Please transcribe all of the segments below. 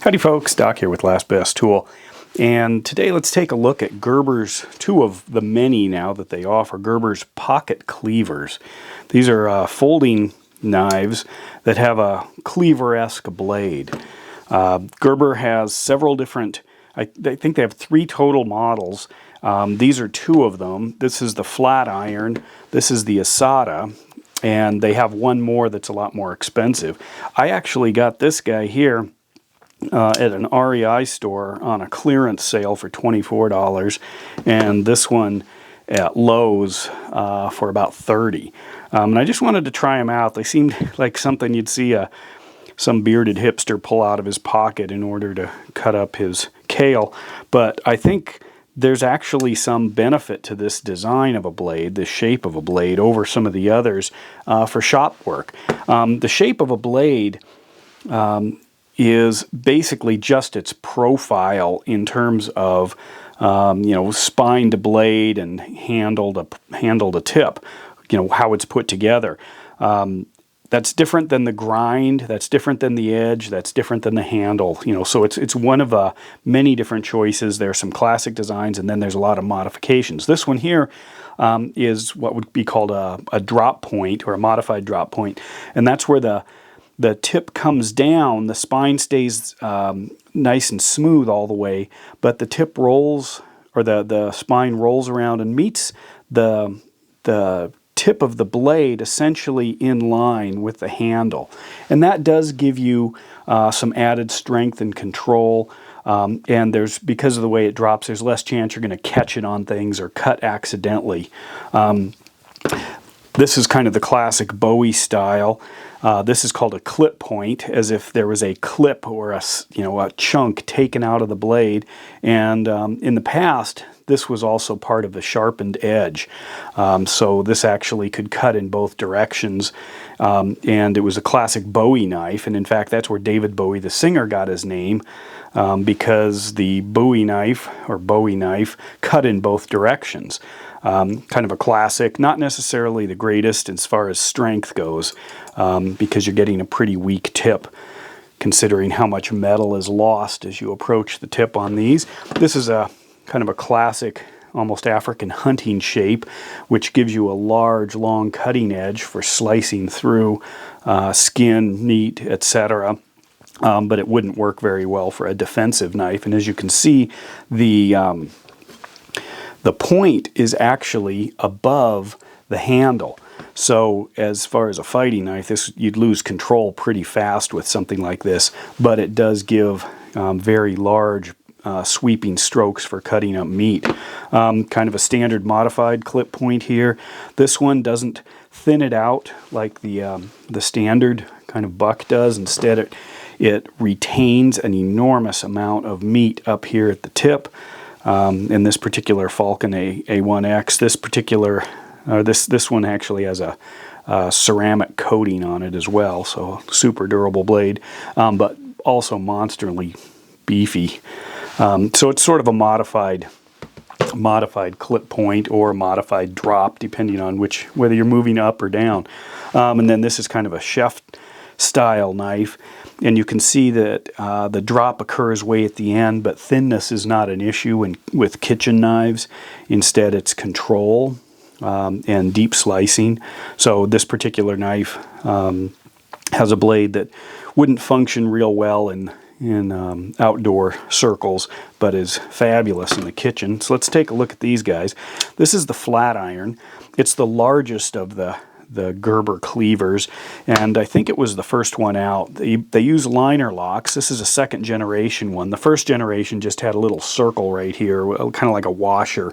Howdy folks, Doc here with Last Best Tool. And today let's take a look at Gerber's, two of the many now that they offer, Gerber's pocket cleavers. These are folding knives that have a cleaver-esque blade. Gerber has several different, I think they have 3 total models. These are 2 of them. This is the Flatiron, this is the Asada, and they have one more that's a lot more expensive. I actually got this guy here at an REI store on a clearance sale for $24, and this one at Lowe's for about $30. And I just wanted to try them out. They seemed like something you'd see some bearded hipster pull out of his pocket in order to cut up his kale. But I think there's actually some benefit to this design of a blade, this shape of a blade, over some of the others for shop work. The shape of a blade is basically just its profile in terms of spine to blade and handle to tip, how it's put together. That's different than the grind, that's different than the edge, that's different than the handle. So it's one of many different choices. There are some classic designs, and then there's a lot of modifications. This one here is what would be called a drop point, or a modified drop point, and that's where the tip comes down, the spine stays nice and smooth all the way, but the tip rolls, or the spine rolls around and meets the tip of the blade essentially in line with the handle. And that does give you some added strength and control. And because of the way it drops, there's less chance you're going to catch it on things or cut accidentally. This is kind of the classic Bowie style. This is called a clip point, as if there was a clip or a chunk taken out of the blade. And in the past, this was also part of the sharpened edge. So this actually could cut in both directions. And it was a classic Bowie knife. And in fact, that's where David Bowie, the singer, got his name, because the Bowie knife cut in both directions. Kind of a classic, not necessarily the greatest as far as strength goes, because you're getting a pretty weak tip considering how much metal is lost as you approach the tip on these. This is a kind of a classic, almost African hunting shape, which gives you a large, long cutting edge for slicing through skin, meat, etc. But it wouldn't work very well for a defensive knife. And as you can see, the point is actually above the handle. So as far as a fighting knife, you'd lose control pretty fast with something like this, but it does give very large sweeping strokes for cutting up meat. Kind of a standard modified clip point here. This one doesn't thin it out like the standard kind of buck does. Instead, it retains an enormous amount of meat up here at the tip. In this particular Falcon A1X, this one actually has a ceramic coating on it as well, so super durable blade, but also monsterly beefy. So it's sort of a modified clip point or a modified drop, depending on whether you're moving up or down. And then this is kind of a chef style knife, and you can see that the drop occurs way at the end, but thinness is not an issue with kitchen knives. Instead, it's control and deep slicing. So this particular knife has a blade that wouldn't function real well in outdoor circles, but is fabulous in the kitchen. So let's take a look at these guys. This is the Flatiron. It's the largest of the Gerber cleavers, and I think it was the first one out. They use liner locks. This is a second generation one. The first generation just had a little circle right here, kind of like a washer.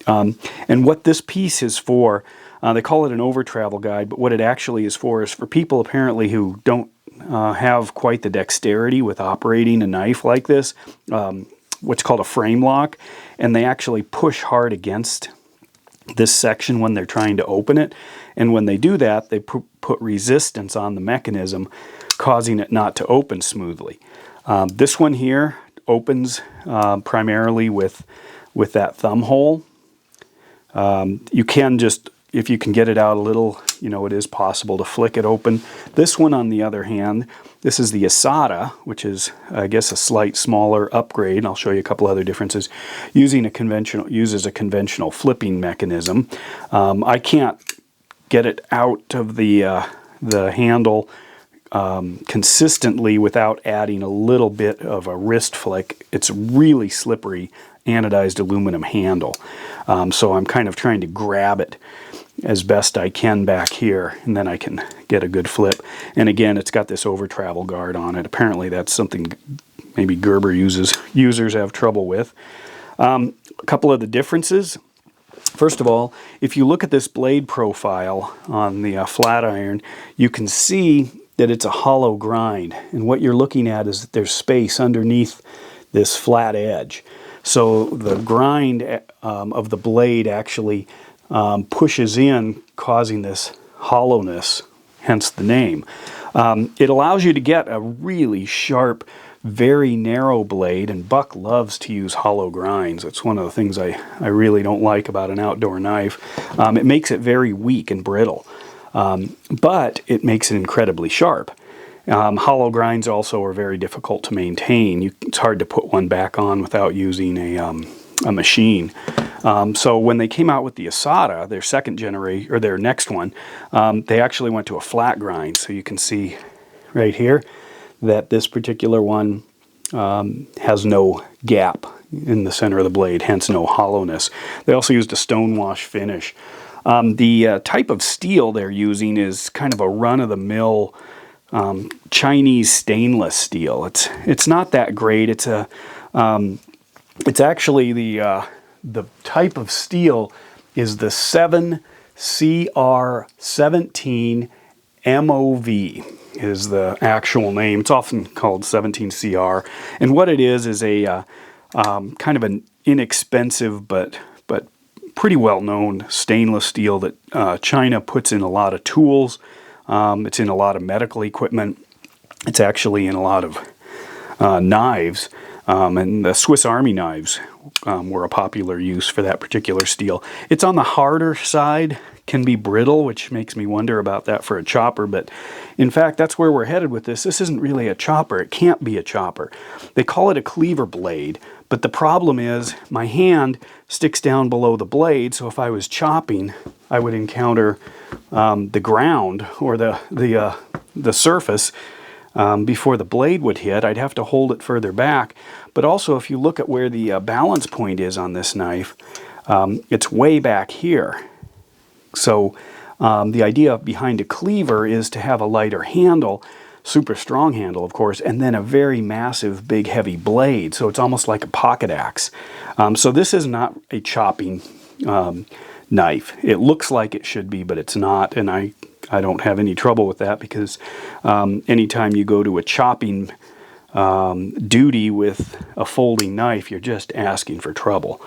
And what this piece is for, they call it an over travel guide, but what it actually is for people apparently who don't have quite the dexterity with operating a knife like this, what's called a frame lock, and they actually push hard against this section when they're trying to open it. And when they do that, they put resistance on the mechanism, causing it not to open smoothly. This one here opens primarily with that thumb hole. You can just if you can get it out a little, you know, it is possible to flick it open. This one, on the other hand, this is the Asada, which is, I guess, a slight smaller upgrade. I'll show you a couple other differences. Uses a conventional flipping mechanism. I can't get it out of the handle consistently without adding a little bit of a wrist flick. It's really slippery anodized aluminum handle. So I'm kind of trying to grab it as best I can back here, and then I can get a good flip. And again, it's got this over travel guard on it. Apparently that's something maybe Gerber users have trouble with. A couple of the differences. First of all, if you look at this blade profile on the Flatiron, you can see that it's a hollow grind. And what you're looking at is that there's space underneath this flat edge. So the grind of the blade actually pushes in, causing this hollowness, hence the name. It allows you to get a really sharp, very narrow blade, and Buck loves to use hollow grinds. It's one of the things I really don't like about an outdoor knife. It makes it very weak and brittle, but it makes it incredibly sharp. Hollow grinds also are very difficult to maintain. It's hard to put one back on without using a machine. So when they came out with the Asada, their second generation, or their next one, they actually went to a flat grind. So you can see right here that this particular one has no gap in the center of the blade, hence no hollowness. They also used a stonewash finish. The type of steel they're using is kind of a run-of-the-mill Chinese stainless steel. It's not that great. It's actually the type of steel is the 7CR17 MOV is the actual name. It's often called 17CR, and what it is a kind of an inexpensive but pretty well-known stainless steel that China puts in a lot of tools. It's in a lot of medical equipment. It's actually in a lot of knives, and the Swiss Army knives were a popular use for that particular steel. It's on the harder side, can be brittle, which makes me wonder about that for a chopper, but in fact that's where we're headed with this. This isn't really a chopper. It can't be a chopper. They call it a cleaver blade, but the problem is my hand sticks down below the blade, so if I was chopping, I would encounter the ground or the surface before the blade would hit. I'd have to hold it further back. But also, if you look at where the balance point is on this knife, it's way back here. So the idea behind a cleaver is to have a lighter handle, super strong handle, of course, and then a very massive, big, heavy blade. So it's almost like a pocket axe. So this is not a chopping knife. It looks like it should be, but it's not, and I don't have any trouble with that, because anytime you go to a chopping duty with a folding knife, you're just asking for trouble,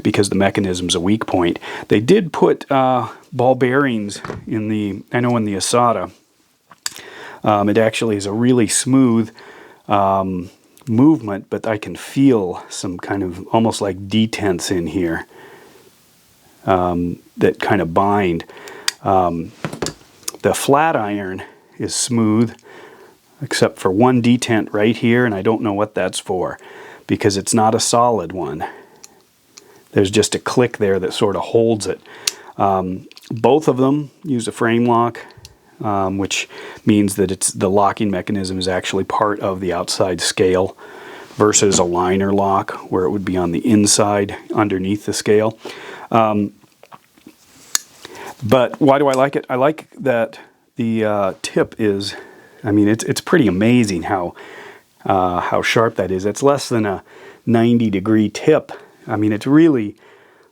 because the mechanism's a weak point. They did put ball bearings in the, I know in the Asada, it actually is a really smooth movement, but I can feel some kind of almost like detents in here that kind of bind. The Flatiron is smooth, except for one detent right here, and I don't know what that's for, because it's not a solid one. There's just a click there that sort of holds it. Both of them use a frame lock, which means that the locking mechanism is actually part of the outside scale versus a liner lock where it would be on the inside underneath the scale. But why do I like it? I like that the tip is, I mean, it's pretty amazing how sharp that is. It's less than a 90-degree tip. I mean, it's really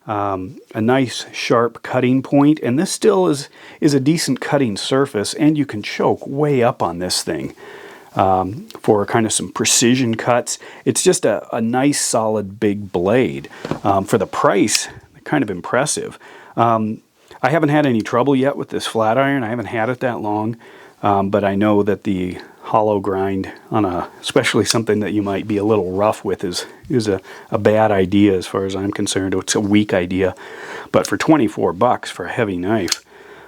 a nice sharp cutting point, and this still is a decent cutting surface, and you can choke way up on this thing for kind of some precision cuts. It's just a nice solid big blade. For the price, kind of impressive. I haven't had any trouble yet with this Flatiron. I haven't had it that long, but I know that the hollow grind on especially something that you might be a little rough with is a bad idea as far as I'm concerned. It's a weak idea. But for 24 bucks for a heavy knife,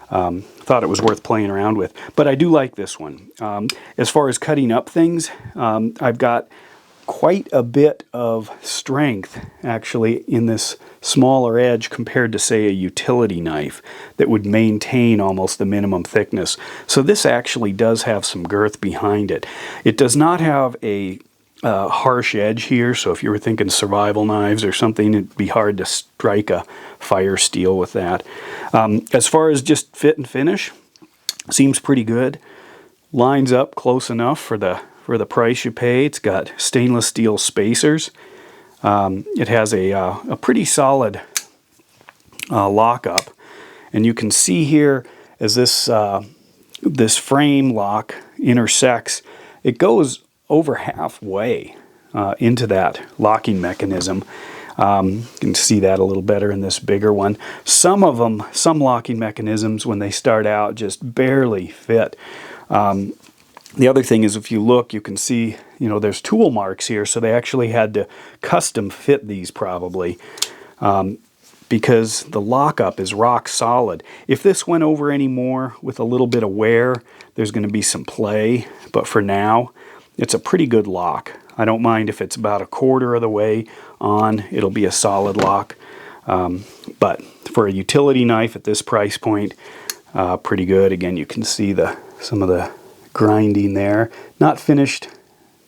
thought it was worth playing around with. But I do like this one. As far as cutting up things, I've got quite a bit of strength actually in this smaller edge compared to, say, a utility knife that would maintain almost the minimum thickness. So this actually does have some girth behind it. It does not have a harsh edge here, so if you were thinking survival knives or something, it'd be hard to strike a fire steel with that. As far as just fit and finish, seems pretty good. Lines up close enough for the price you pay. It's got stainless steel spacers. It has a pretty solid lockup, and you can see here as this frame lock intersects, it goes over halfway into that locking mechanism. You can see that a little better in this bigger one. Some locking mechanisms when they start out just barely fit. The other thing is, if you look, you can see, there's tool marks here, so they actually had to custom fit these probably, because the lockup is rock solid. If this went over any more with a little bit of wear, there's going to be some play, but for now, it's a pretty good lock. I don't mind if it's about a quarter of the way on, it'll be a solid lock. But for a utility knife at this price point, pretty good. Again, you can see some of the grinding there. Not finished,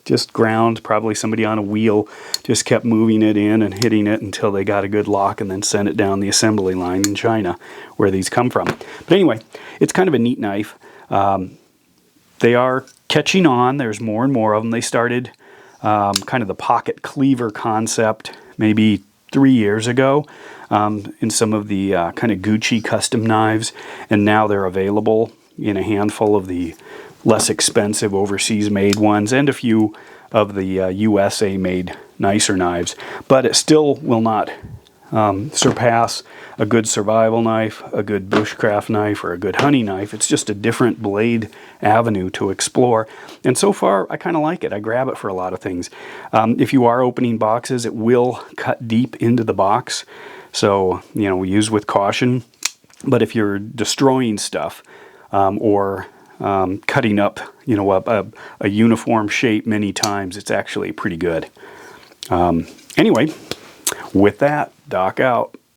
just ground. Probably somebody on a wheel just kept moving it in and hitting it until they got a good lock and then sent it down the assembly line in China where these come from. But anyway, it's kind of a neat knife. They are catching on. There's more and more of them. They started kind of the pocket cleaver concept maybe 3 years ago in some of the kind of Gucci custom knives, and now they're available in a handful of the less expensive overseas made ones and a few of the USA made nicer knives. But it still will not surpass a good survival knife, a good bushcraft knife, or a good hunting knife. It's just a different blade avenue to explore. And so far, I kind of like it. I grab it for a lot of things. If you are opening boxes, it will cut deep into the box. So, we use with caution. But if you're destroying stuff or cutting up, a uniform shape many times, it's actually pretty good. Anyway, with that, Doc out.